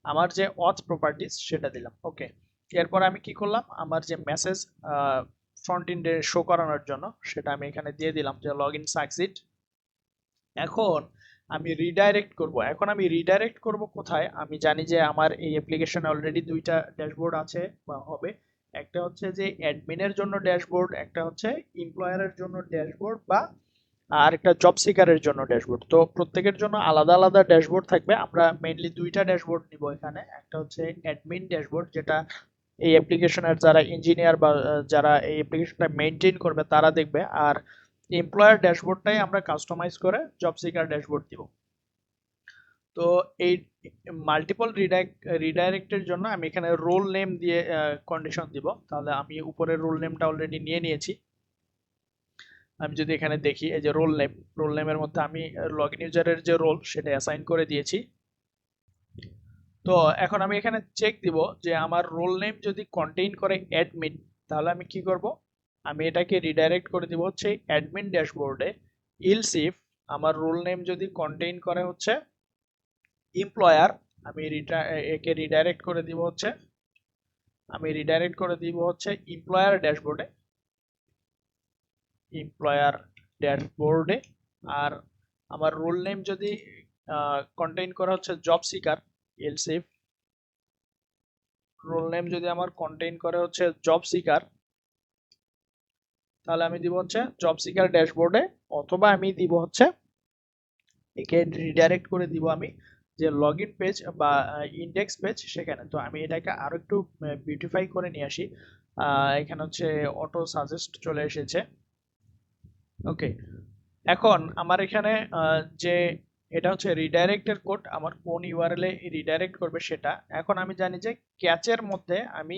আমার যে অথ প্রপার্টিজ সেটা দিলাম। ওকে, এরপর আমি কি করলাম, আমার যে মেসেজ ফ্রন্ট এন্ডে শো করানোর জন্য সেটা আমি এখানে দিয়ে দিলাম যে লগ ইন সাকসিড। এখন আমি রিডাইরেক্ট করব। এখন আমি রিডাইরেক্ট করব কোথায়? আমি জানি যে আমার এই অ্যাপ্লিকেশনে অলরেডি দুইটা ড্যাশবোর্ড আছে বা হবে। একটা হচ্ছে যে অ্যাডমিনের জন্য ড্যাশবোর্ড, একটা হচ্ছে এমপ্লয়ারের জন্য ড্যাশবোর্ড, বা আর একটা জব সিকারের জন্য ড্যাশবোর্ড। তো প্রত্যেকের জন্য আলাদা আলাদা ড্যাশবোর্ড থাকবে। আমরা মেইনলি দুইটা ড্যাশবোর্ড নিব এখানে। একটা হচ্ছে অ্যাডমিন ড্যাশবোর্ড, যেটা এই অ্যাপ্লিকেশনের যারা ইঞ্জিনিয়ার বা যারা এই অ্যাপ্লিকেশনটা মেইনটেইন করবে তারা দেখবে। আর এমপ্লয়ার ড্যাশবোর্ডটাই আমরা কাস্টমাইজ করে জব সিকার ড্যাশবোর্ড দিব। তো এই মাল্টিপল রিডাইরেক্টের জন্য আমি এখানে রোল নেম দিয়ে কন্ডিশন দিব। তাহলে আমি উপরের রোল নেমটা অলরেডি নিয়ে নিয়েছি। আমি যদি এখানে দেখি, এই যে রোল নেমের মধ্যে আমি লগইন ইউজারের যে রোল সেটা অ্যাসাইন করে দিয়েছি। তো এখন আমি এখানে চেক দিব যে আমার রোল নেম যদি কন্টেইন করে অ্যাডমিন, তাহলে আমি কি করব, আমি এটাকে রিডাইরেক্ট করে দিব হচ্ছে অ্যাডমিন ড্যাশবোর্ডে। ইলস ইফ আমার রোল নেম যদি কন্টেইন করে হচ্ছে এমপ্লয়ার, আমি একে রিডাইরেক্ট করে দিব হচ্ছে, এমপ্লয়ার ড্যাশবোর্ডে, আর আমার রোল নেম যদি কন্টেইন করা হচ্ছে job seeker, else if role name যদি আমার কন্টেইন করে হচ্ছে জব সিকার, তাহলে আমি দিব হচ্ছে জব সিকার ড্যাশবোর্ডে, অথবা আমি দিব হচ্ছে একে রিডাইরেক্ট করে দিব আমি যে লগইন পেজ বা ইন্ডেক্স পেজ সেখানে। তো আমি এটাকে আরো একটু বিউটিফাই করে নিয়ে আসি। এখানে হচ্ছে অটো সাজেস্ট চলে এসেছে। ওকে, এখন আমার এখানে যে এটা হচ্ছে রিডাইরেক্টের কোড, আমার কোন ইউআরএল এ রিডাইরেক্ট করবে সেটা। এখন আমি জানি যে ক্যাচের মধ্যে আমি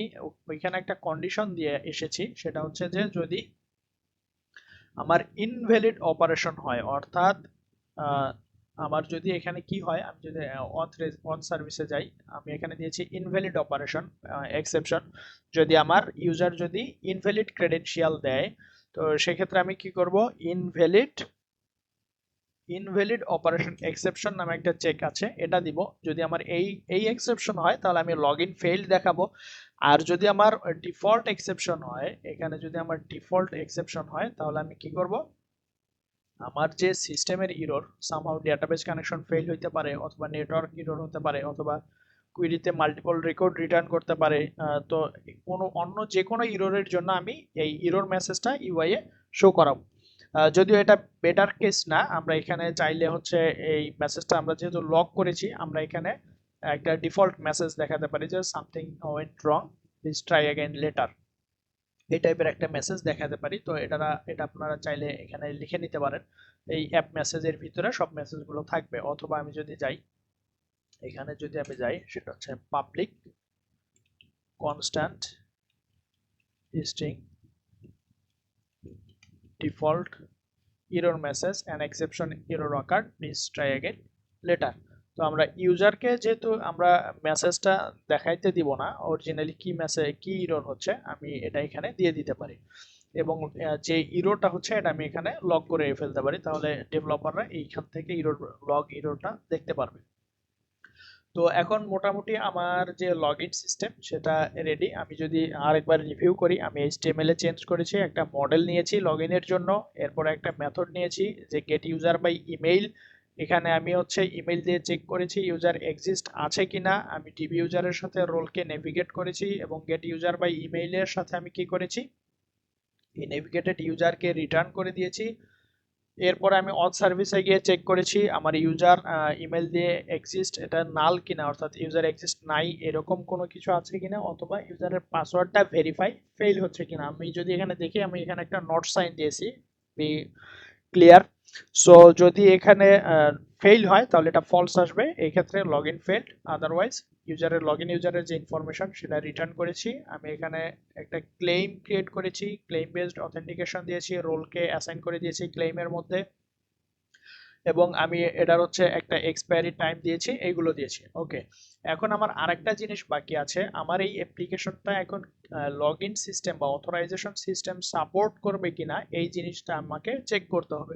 ওইখানে একটা কন্ডিশন দিয়ে এসেছি, সেটা হচ্ছে যে যদি আমার ইনভ্যালিড অপারেশন হয়, অর্থাৎ আমার যদি এখানে কি হয়, আমি যদি অথ সার্ভিসে যাই, আমি এখানে দিয়েছি ইনভ্যালিড অপারেশন এক্সেপশন, যদি আমার ইউজার যদি ইনভ্যালিড ক্রেডেনশিয়াল দেয়, তো সেক্ষেত্রে আমি কি করব, ইনভ্যালিড অপারেশন এক্সেপশন নামে একটা চেক আছে, এটা দিব। যদি আমার এই এক্সেপশন হয় তাহলে আমি লগইন ফেইল্ড দেখাবো। আর যদি আমার ডিফল্ট এক্সেপশন হয়, এখানে যদি আমার ডিফল্ট এক্সেপশন হয় তাহলে আমি কি করব, আমার যে সিস্টেমের error, somehow database connection fail হইতে পারে, অথবা নেটওয়ার্ক ইরর হতে পারে, অথবা কুইরিতে মাল্টিপল রেকর্ড রিটার্ন করতে পারে, তো কোনো অন্য যে কোনো ইররের জন্য আমি এই ইরর মেসেজটা ইউআই এ শো করাবো। যদিও এটা বেটার কেস না, আমরা এখানে চাইলে হচ্ছে এই মেসেজটা আমরা যেহেতু লক করেছি, আমরা এখানে একটা ডিফল্ট মেসেজ দেখাতে পারি যে something went wrong, please try again letter, এই টাইপের একটা মেসেজ দেখাতে পারি। তো এটা আপনারা চাইলে এখানে লিখে নিতে পারেন। এই অ্যাপ মেসেজের ভিতরে সব মেসেজগুলো থাকবে। অথবা আমি যদি যাই, এখানে যদি আমি যাই, সেটা হচ্ছে public constant string default error message and exception error occurred, please try again later। তো আমরা ইউজারকে যেহেতু আমরা মেসেজটা দেখাইতে দিব না অরিজিনালি কি মেসেজ কি ইরর হচ্ছে, আমি এটা এখানে দিয়ে দিতে পারি, এবং যে ইররটা হচ্ছে এটা আমি এখানে লগ করে ফেলতে পারি, তাহলে ডেভেলপাররা এইখান থেকে ইররটা দেখতে পারবে। তো এখন মোটামুটি আমার যে লগইন সিস্টেম সেটা রেডি। আমি যদি আরেকবার রিভিউ করি, আমি HTML এ চেঞ্জ করেছি, একটা মডেল নিয়েছি লগইনের জন্য, এরপর একটা মেথড নিয়েছি যে গেট ইউজার বাই ইমেইল। এখানে আমি হচ্ছে ইমেইল দিয়ে চেক করেছি ইউজার এক্সিস্ট আছে কিনা, আমি ডিবি ইউজারের সাথে রোলকে নেভিগেট করেছি, এবং গেট ইউজার বাই ইমেইলের সাথে আমি কি করেছি, এই নেভিগেটেড ইউজারকে রিটার্ন করে দিয়েছি। এরপরে আমি অথ সার্ভিসে গিয়ে চেক করেছি আমার ইউজার ইমেল দিয়ে এক্সিস্ট এটা নাল কিনা, অর্থাৎ ইউজার এক্সিস্ট নাই এরকম কোনো কিছু আছে কিনা, অথবা ইউজারের পাসওয়ার্ডটা ভেরিফাই ফেল হচ্ছে কিনা। আমি যদি এখানে দেখি, আমি এখানে একটা নট সাইন দিয়েছি, বি ক্লিয়ার। সো যদি এখানে ফেল হয় তাহলে এটা ফলস আসবে, এই ক্ষেত্রে লগইন ফেল্ড। আদারওয়াইজ ইউজারের যে ইনফরমেশন সেটা রিটার্ন করেছি। আমি এখানে একটা ক্লেম ক্রিয়েট করেছি, ক্লেম বেসড অথেন্টিকেশন দিয়েছি, রোলকে অ্যাসাইন করে দিয়েছি ক্লেমের মধ্যে। এবং আমি এটার হচ্ছে একটা এক্সপায়ারি টাইম দিয়েছি, এইগুলো দিয়েছি। ওকে, এখন আমার আরেকটা জিনিস বাকি আছে। আমার এই অ্যাপ্লিকেশনটা এখন লগ ইন সিস্টেম বা অথরাইজেশন সিস্টেম সাপোর্ট করবে কিনা এই জিনিসটা আমাকে চেক করতে হবে।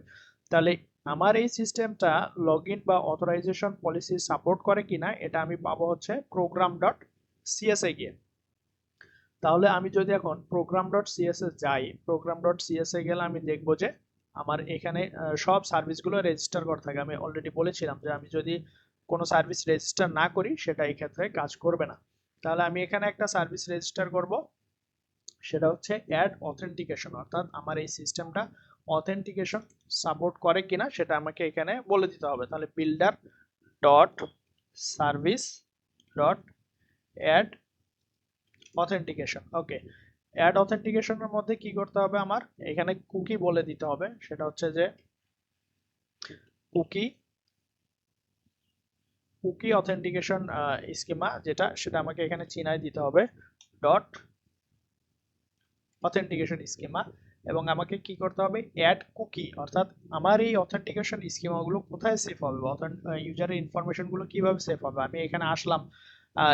তাহলে আমার এই সিস্টেমটা লগ ইন বা অথরাইজেশন পলিসি সাপোর্ট করে কিনা এটা আমি পাবো হচ্ছে প্রোগ্রাম ডট সিএসএ গিয়ে। তাহলে আমি যদি এখন প্রোগ্রাম ডট সিএসএস যাই, প্রোগ্রাম ডট সিএসএ গেলে আমি দেখবো যে আমার এখানে সব সার্ভিসগুলো রেজিস্টার করা থাকে। আমি অলরেডি বলেছিলাম যে আমি যদি কোনো সার্ভিস রেজিস্টার না করি সেটা এই ক্ষেত্রে কাজ করবে না। তাহলে আমি এখানে একটা সার্ভিস রেজিস্টার করব, সেটা হচ্ছে অ্যাড অথেন্টিকেশন, অর্থাৎ আমার এই সিস্টেমটা অথেন্টিকেশন সাপোর্ট করে কিনা সেটা আমাকে এখানে বলে দিতে হবে। তাহলে builder dot service dot add authentication. Okay, add অথেন্টিকেশনের মধ্যে কি করতে হবে, আমার এখানে কুকি বলে দিতে হবে। সেটা হচ্ছে যে কুকি কুকি অথেন্টিকেশন স্কিমা যেটা, সেটা আমাকে এখানে চিনাই দিতে হবে ডট অথেন্টিকেশন স্কিমা। এবং আমাকে কি করতে হবে, অ্যাড কুকি, অর্থাৎ আমার এই অথেন্টিকেশন স্কিমাগুলো কোথায় সেভ হবে, ইউজারের ইনফরমেশনগুলো কিভাবে সেভ হবে। আমি এখানে আসলাম,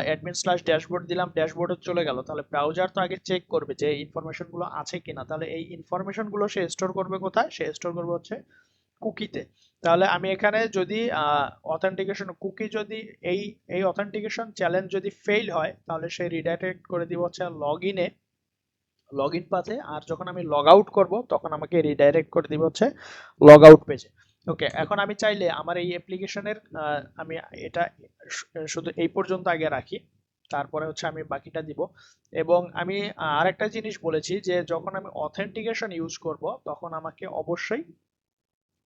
অ্যাডমিন স্ল্যাশ ড্যাশবোর্ড দিলাম, ড্যাশবোর্ডে চলে গেল। তাহলে ব্রাউজার তো আগে চেক করবে যে এই ইনফরমেশনগুলো আছে কিনা। তাহলে এই ইনফরমেশনগুলো সে স্টোর করবে কোথায়, সে স্টোর করবে হচ্ছে কুকিতে। তাহলে আমি এখানে যদি অথেন্টিকেশন কুকি যদি এই এই অথেন্টিকেশন চ্যালেঞ্জ যদি ফেল হয়, তাহলে সে রিডাইরেক্ট করে দিব হচ্ছে লগ ইন পাথে। আর যখন আমি লগ আউট করবো তখন আমাকে রিডাইরেক্ট করে দিব হচ্ছে লগ আউট পেজে। ওকে, এখন আমি চাইলে আমার এই অ্যাপ্লিকেশনের আমি এটা শুধু এই পর্যন্ত আগে রাখি, তারপরে হচ্ছে আমি বাকিটা দিব। এবং আমি আরেকটা জিনিস বলেছি যে যখন আমি অথেন্টিকেশন ইউজ করব তখন আমাকে অবশ্যই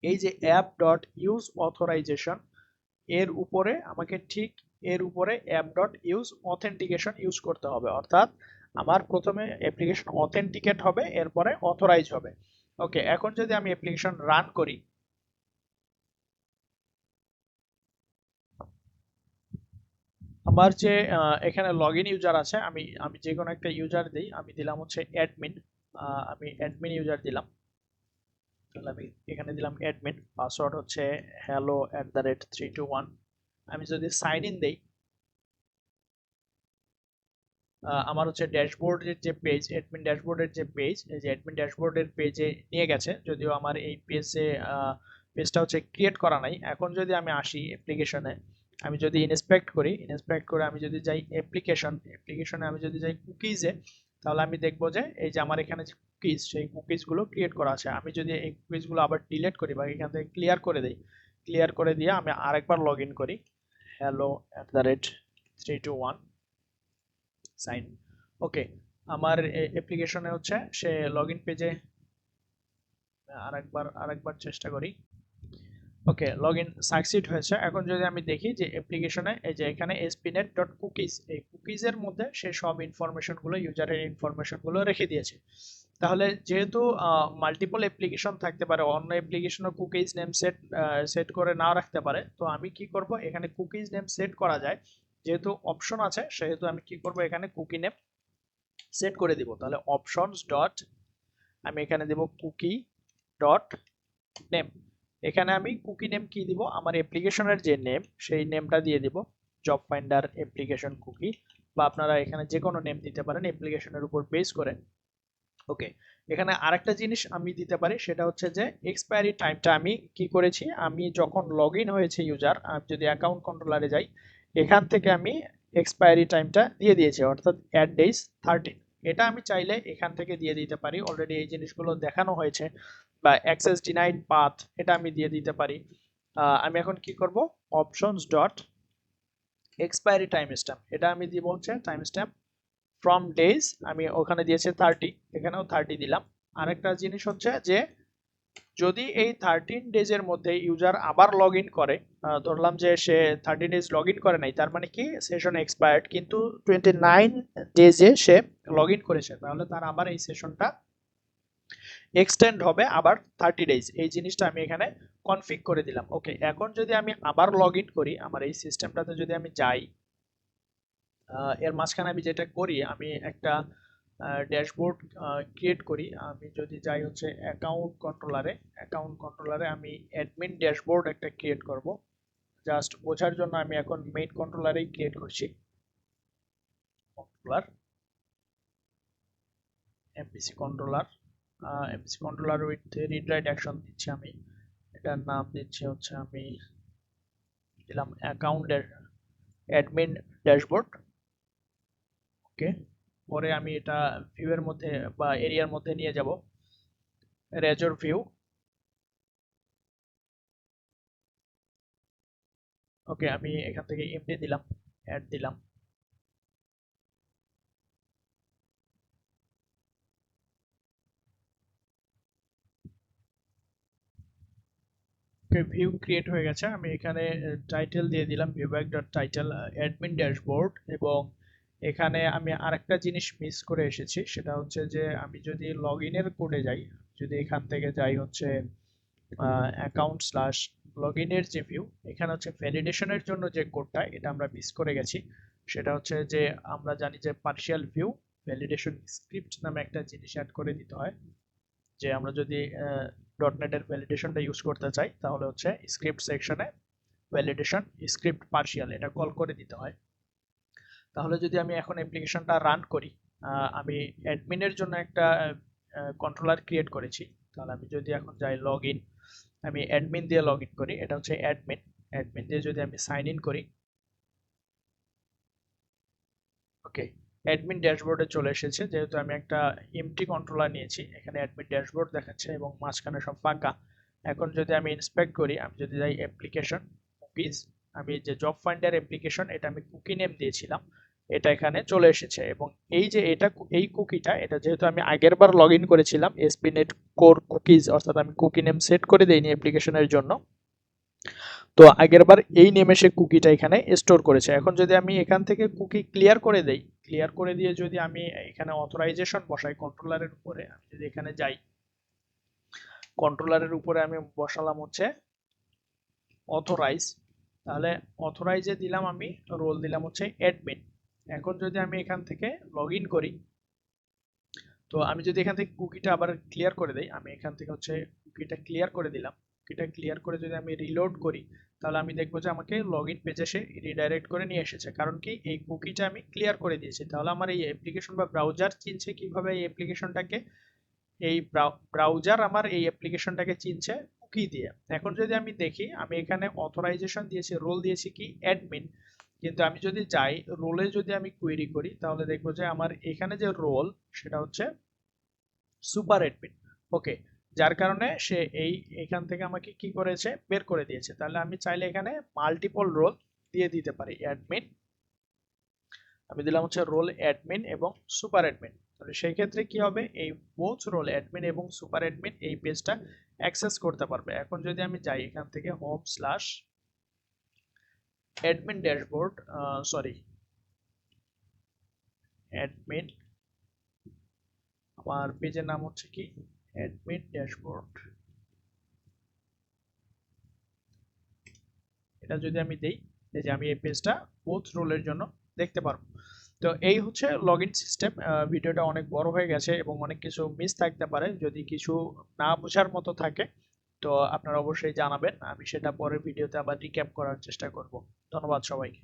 এই যে অ্যাপ ডট ইউজ অথরাইজেশন এর উপরে আমাকে ঠিক এর উপরে app dot use authentication use করতে হবে। অর্থাৎ আমার প্রথমে অ্যাপ্লিকেশন অথেন্টিকেট হবে, এরপরে অথরাইজ হবে। ওকে, এখন যদি আমি অ্যাপ্লিকেশন রান করি, আমার যে এখানে লগ ইন ইউজার আছে, আমি আমি যে কোনো একটা ইউজার দিই, আমি দিলাম হচ্ছে অ্যাডমিন, আমি অ্যাডমিন ইউজার দিলাম। তাহলে আমি এখানে দিলাম অ্যাডমিন, পাসওয়ার্ড হচ্ছে hello@321। আমি যদি সাইন ইন দেই, আমার হচ্ছে ড্যাশবোর্ডের যে পেজ, অ্যাডমিন ড্যাশবোর্ডের যে পেজ, এই যে অ্যাডমিন ড্যাশবোর্ডের পেজে নিয়ে গেছে, যদিও আমার এই পেজটা হচ্ছে ক্রিয়েট করা নাই। এখন যদি আমি আসি অ্যাপ্লিকেশনে, আমি যদি ইনস্পেক্ট করি, ইনস্পেক্ট করে আমি যদি যাই অ্যাপ্লিকেশনে আমি যদি যাই কুকিজে, তাহলে আমি দেখবো যে এই যে আমার এখানে যে কুকিজ, সেই কুকিজগুলো ক্রিয়েট করা আছে। আমি যদি এই কুকিজগুলো আবার ডিলিট করি বা এখান থেকে ক্লিয়ার করে দিই, ক্লিয়ার করে দিয়ে আমি আরেকবার লগ ইন করি, hello@321 সাইন। ওকে, আমার অ্যাপ্লিকেশনে হচ্ছে সে লগইন পেজে আরেকবার চেষ্টা করি। ওকে, লগইন সাকসিড হয়েছে। এখন যদি আমি দেখি যে অ্যাপ্লিকেশনে এই যে এখানে spnet.cookies, এই কুকিজের মধ্যে সে সব ইনফরমেশনগুলো, ইউজারের ইনফরমেশনগুলো রেখে দিয়েছে। তাহলে যেহেতু মাল্টিপল অ্যাপ্লিকেশন থাকতে পারে, অন্য অ্যাপ্লিকেশনও কুকিজ নেম সেট করে নাও রাখতে পারে, তো আমি কি করব, এখানে কুকিজ নেম সেট করা যায়, যেহেতু অপশন আছে সেহেতু আমি কি করব, এখানে কুকি নেম সেট করে দিব। তাহলে অপশনস ডট, আমি এখানে দেব কুকি ডট নেম। এখানে আমি কুকি নেম কি দিব, আমার অ্যাপ্লিকেশনের যে নেম সেই নেমটা দিয়ে দিব, জব ফাইন্ডার অ্যাপ্লিকেশন কুকি, বা আপনারা এখানে যে কোনো নেম দিতে পারেন অ্যাপ্লিকেশনের উপর বেস করে। ওকে, এখানে আরেকটা জিনিস আমি দিতে পারি, সেটা হচ্ছে যে এক্সপায়ারি টাইমটা আমি কি করেছি, আমি যখন লগ ইন হয়েছে ইউজার, আমি যদি অ্যাকাউন্ট কন্ট্রোলারে যাই, এখান থেকে আমি এক্সপায়ারি টাইমটা দিয়ে দিয়েছি, অর্থাৎ অ্যাড ডেজ 13। এটা আমি চাইলে এখান থেকে দিয়ে দিতে পারি, অলরেডি এই জিনিসগুলো দেখানো হয়েছে। বা অ্যাক্সেস ডিনাইড পাথ, এটা আমি দিয়ে দিতে পারি। আমি এখন কি করব, options dot expiry time stamp, এটা আমি দিব হচ্ছে টাইম স্ট্যাম্প ফ্রম ডেজ, আমি ওখানে দিয়েছি 30, এখানেও 30 দিলাম। আরেকটা জিনিস হচ্ছে যে যদি এই 13 ডেজের মধ্যে ইউজার আবার লগ ইন করে, ধরলাম যে সে 30 ডেজ লগ ইন করে নাই, তার মানে কি সেশন এক্সপায়ার্ড, কিন্তু 29 ডেজে সে লগ ইন করেছে, তাহলে তার আবার এই সেশনটা এক্সটেন্ড হবে আবার 30 ডেজ। এই জিনিসটা আমি এখানে কনফিগ করে দিলাম। ওকে, এখন যদি আমি আবার লগ ইন করি, আমার এই সিস্টেমটাতে যদি আমি যাই, এর মাঝখানে আমি যেটা করি, আমি একটা ড্যাশবোর্ড ক্রিয়েট করি, আমি যদি যাই হচ্ছে অ্যাকাউন্ট কন্ট্রোলারে আমি অ্যাডমিন ড্যাশবোর্ড একটা ক্রিয়েট করব। জাস্ট বোঝার জন্য আমি এখন মেইন কন্ট্রোলারেই ক্রিয়েট করছি। Controller MPC controller with read write action দিচ্ছি আমি। এটার নাম দিচ্ছি হচ্ছে আমি দিলাম অ্যাকাউন্টের অ্যাডমিন ড্যাশবোর্ড। ওকে, পরে আমি এটা ভিউয়ের মধ্যে বা এরিয়ার মধ্যে নিয়ে যাব, রেজর ভিউ। ওকে, আমি এখান থেকে এমডি দিলাম, অ্যাড দিলাম। ওকে, ভিউ ক্রিয়েট হয়ে গেছে। আমি এখানে টাইটেল দিয়ে দিলাম ভিউব্যাক ডট টাইটেল অ্যাডমিন ড্যাশবোর্ড। এবং এখানে আমি আরেকটা জিনিস মিস করে এসেছি, সেটা হচ্ছে যে আমি যদি লগ ইনের কোডে যাই, যদি এখান থেকে যাই হচ্ছে অ্যাকাউন্ট স্ল্যাশ লগ ইনের যে ভিউ, এখানে হচ্ছে ভ্যালিডেশনের জন্য যে কোডটা, এটা আমরা মিস করে গেছি। সেটা হচ্ছে যে আমরা জানি যে পার্শিয়াল ভিউ ভ্যালিডেশন স্ক্রিপ্ট নামে একটা জিনিস অ্যাড করে দিতে হয়। যে আমরা যদি ডটনেট এর ভ্যালিডেশনটা ইউজ করতে চাই, তাহলে হচ্ছে স্ক্রিপ্ট সেকশনে ভ্যালিডেশন স্ক্রিপ্ট পার্শিয়াল এটা কল করে দিতে হয়। তাহলে যদি আমি এখন অ্যাপ্লিকেশনটা রান করি, আমি অ্যাডমিনের জন্য একটা কন্ট্রোলার ক্রিয়েট করেছি। তাহলে আমি যদি এখন যাই লগ ইন, আমি অ্যাডমিন দিয়ে লগ ইন করি, এটা হচ্ছে অ্যাডমিন। অ্যাডমিন দিয়ে যদি আমি সাইন ইন করি, ওকে, অ্যাডমিন ড্যাশবোর্ডে চলে এসেছে। যেহেতু আমি একটা এমটি কন্ট্রোলার নিয়েছি, এখানে অ্যাডমিন ড্যাশবোর্ড দেখাচ্ছে এবং মাঝখানে সব ফাঁকা। এখন যদি আমি ইন্সপেক্ট করি, আমি যদি যাই অ্যাপ্লিকেশন কুকিজ, আমি যে জব ফাইন্ডার অ্যাপ্লিকেশন, এটা আমি কুকি নেম দিয়েছিলাম, এটা এখানে চলে এসেছে। এবং এই যে এই কুকিটা, এটা যেহেতু আমি আগের বার লগ ইন করেছিলাম এসপিনেট কোর কুকিজ, অর্থাৎ আমি কুকি নেম সেট করে দেইনি অ্যাপ্লিকেশনের জন্য, তো আগের বার এই নেমে সে কুকিটা এখানে স্টোর করেছে। এখন যদি আমি এখান থেকে কুকি ক্লিয়ার করে দেই, ক্লিয়ার করে দিয়ে যদি আমি এখানে অথরাইজেশন বসাই কন্ট্রোলারের উপরে, আমি যদি এখানে যাই, কন্ট্রোলারের উপরে আমি বসালাম হচ্ছে অথরাইজ, তাহলে অথরাইজে দিলাম আমি রোল দিলাম হচ্ছে অ্যাডমিন। এখন যদি আমি এখান থেকে লগ ইন করি, তো আমি যদি এখান থেকে কুকিটা আবার ক্লিয়ার করে দেই, আমি এখান থেকে হচ্ছে কুকিটা ক্লিয়ার করে দিলাম। কুকিটা ক্লিয়ার করে যদি আমি রিলোড করি, তাহলে আমি দেখবো যে আমাকে লগ ইন পেজে সে রিডাইরেক্ট করে নিয়ে এসেছে। কারণ কি, এই কুকিটা আমি ক্লিয়ার করে দিয়েছি। তাহলে আমার এই অ্যাপ্লিকেশন বা ব্রাউজার চিনছে কিভাবে এই অ্যাপ্লিকেশনটাকে, এই ব্রাউজার আমার এই অ্যাপ্লিকেশনটাকে চিনছে কুকি দিয়ে। এখন যদি আমি দেখি, আমি এখানে অথরাইজেশন দিয়েছি, রোল দিয়েছি কি অ্যাডমিন, কিন্তু আমি যদি যাই রোলে যদি আমি কোয়েরি করি, তাহলে দেখবো যে আমার এখানে যে রোল, সেটা হচ্ছে সুপার অ্যাডমিন। ওকে, যার কারণে সে এখান থেকে আমাকে কি করেছে, বের করে দিয়েছে। তাহলে আমি চাইলে এখানে মাল্টিপল রোল দিয়ে দিতে পারি। অ্যাডমিন, আমি দিলাম হচ্ছে রোল অ্যাডমিন এবং সুপার অ্যাডমিন। তাহলে সেই ক্ষেত্রে কি হবে, এই বোথ রোল অ্যাডমিন এবং সুপার অ্যাডমিন এই পেজটা অ্যাক্সেস করতে পারবে। এখন যদি আমি যাই এখান থেকে home slash admin dashboard, sorry admin, আমার পেজের নাম হচ্ছে কি অ্যাডমিন ড্যাশবোর্ড, এটা যদি আমি দেই, এই যে আমি এই পেজটা বোথ রোলের জন্য দেখতে পারবো। তো এই হচ্ছে লগ ইন সিস্টেম। ভিডিওটা অনেক বড় হয়ে গেছে এবং অনেক কিছু মিস থাকতে পারে, যদি কিছু না বোঝার মতো থাকে তো আপনারা অবশ্যই জানাবেন, আমি সেটা পরের ভিডিওতে আবার রিক্যাপ করার চেষ্টা করব। ধন্যবাদ সবাইকে।